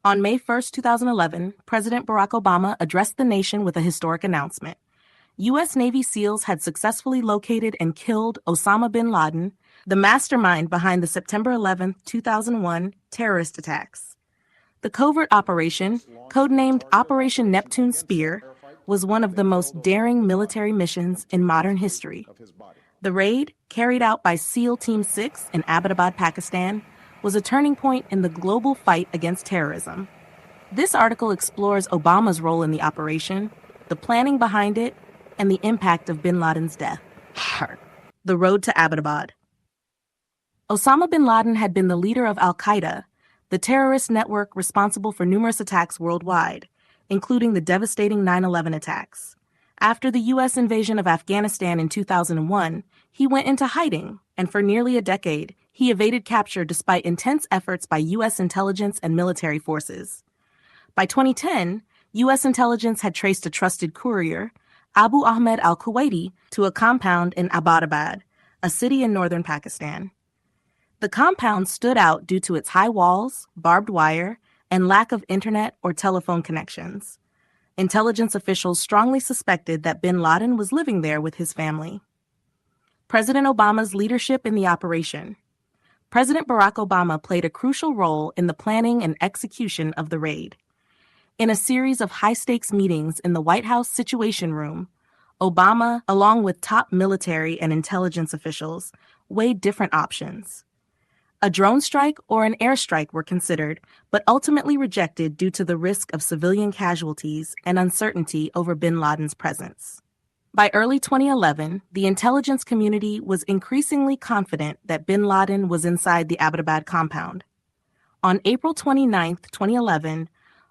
On May 1st, 2011, President Barack Obama addressed the nation with a historic announcement. U.S. Navy SEALs had successfully located and killed Osama bin Laden, the mastermind behind the September 11, 2001 terrorist attacks. The covert operation, codenamed Operation Neptune Spear, was one of the most daring military missions in modern history. The raid, carried out by SEAL Team 6 in Abbottabad, Pakistan, was a turning point in the global fight against terrorism. This article explores Obama's role in the operation, the planning behind it, and the impact of bin Laden's death. The road to Abbottabad. Osama bin Laden had been the leader of al-Qaeda, the terrorist network responsible for numerous attacks worldwide, including the devastating 9/11 attacks. After the U.S. invasion of Afghanistan in 2001, he went into hiding, and for nearly a decade, he evaded capture despite intense efforts by U.S. intelligence and military forces. By 2010, U.S. intelligence had traced a trusted courier, Abu Ahmed al-Kuwaiti, to a compound in Abbottabad, a city in northern Pakistan. The compound stood out due to its high walls, barbed wire, and lack of internet or telephone connections. Intelligence officials strongly suspected that bin Laden was living there with his family. President Obama's leadership in the operation. President Barack Obama played a crucial role in the planning and execution of the raid. In a series of high-stakes meetings in the White House Situation Room, Obama, along with top military and intelligence officials, weighed different options. A drone strike or an airstrike were considered, but ultimately rejected due to the risk of civilian casualties and uncertainty over bin Laden's presence. By early 2011, the intelligence community was increasingly confident that bin Laden was inside the Abbottabad compound. On April 29, 2011,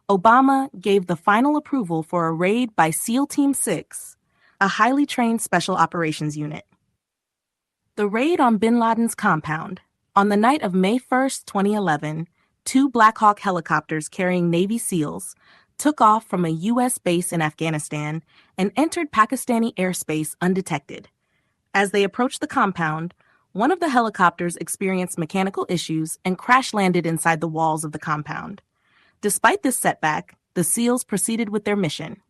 Obama gave the final approval for a raid by SEAL Team 6, a highly trained special operations unit. The raid on bin Laden's compound. On the night of May 1, 2011, two Black Hawk helicopters carrying Navy SEALs took off from a U.S. base in Afghanistan and entered Pakistani airspace undetected. As they approached the compound, one of the helicopters experienced mechanical issues and crash-landed inside the walls of the compound. Despite this setback, the SEALs proceeded with their mission.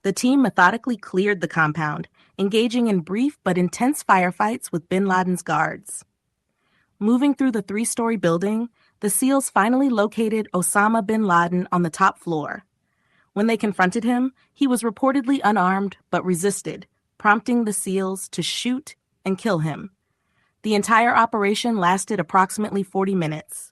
The team methodically cleared the compound, engaging in brief but intense firefights with bin Laden's guards. Moving through the 3-story building, the SEALs finally located Osama bin Laden on the top floor. When they confronted him, he was reportedly unarmed but resisted, prompting the SEALs to shoot and kill him. The entire operation lasted approximately 40 minutes.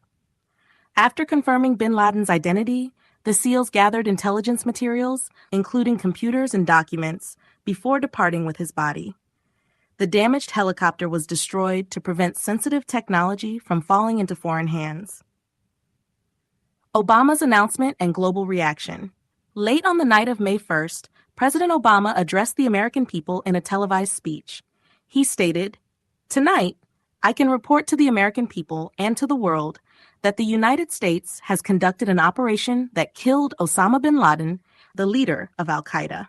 After confirming bin Laden's identity, the SEALs gathered intelligence materials, including computers and documents, before departing with his body. The damaged helicopter was destroyed to prevent sensitive technology from falling into foreign hands. Obama's announcement and global reaction. Late on the night of May 1st, President Obama addressed the American people in a televised speech. He stated, "Tonight, I can report to the American people and to the world that the United States has conducted an operation that killed Osama bin Laden, the leader of al-Qaeda."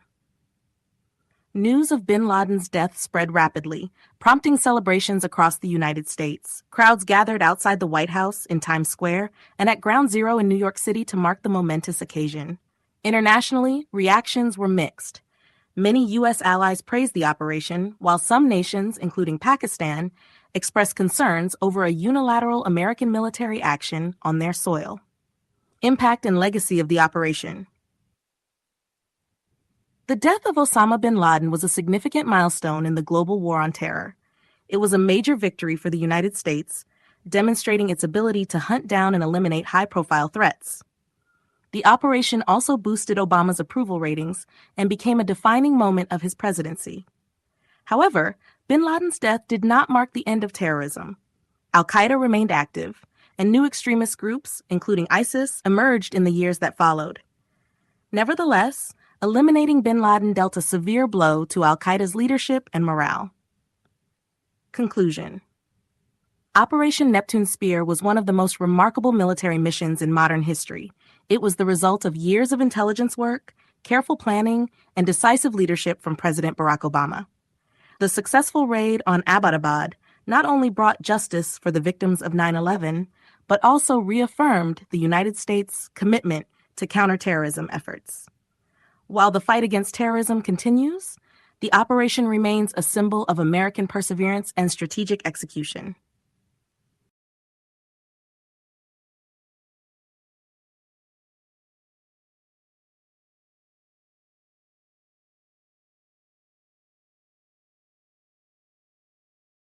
News of bin Laden's death spread rapidly, prompting celebrations across the United States. Crowds gathered outside the White House in Times Square and at Ground Zero in New York City to mark the momentous occasion. Internationally, reactions were mixed. Many U.S. allies praised the operation, while some nations, including Pakistan, expressed concerns over a unilateral American military action on their soil. Impact and legacy of the operation. The death of Osama bin Laden was a significant milestone in the global war on terror. It was a major victory for the United States, demonstrating its ability to hunt down and eliminate high-profile threats. The operation also boosted Obama's approval ratings and became a defining moment of his presidency. However, bin Laden's death did not mark the end of terrorism. Al-Qaeda remained active, and new extremist groups, including ISIS, emerged in the years that followed. Nevertheless, eliminating bin Laden dealt a severe blow to al-Qaeda's leadership and morale. Conclusion. Operation Neptune Spear was one of the most remarkable military missions in modern history. It was the result of years of intelligence work, careful planning, and decisive leadership from President Barack Obama. The successful raid on Abbottabad not only brought justice for the victims of 9/11, but also reaffirmed the United States' commitment to counterterrorism efforts. While the fight against terrorism continues, the operation remains a symbol of American perseverance and strategic execution.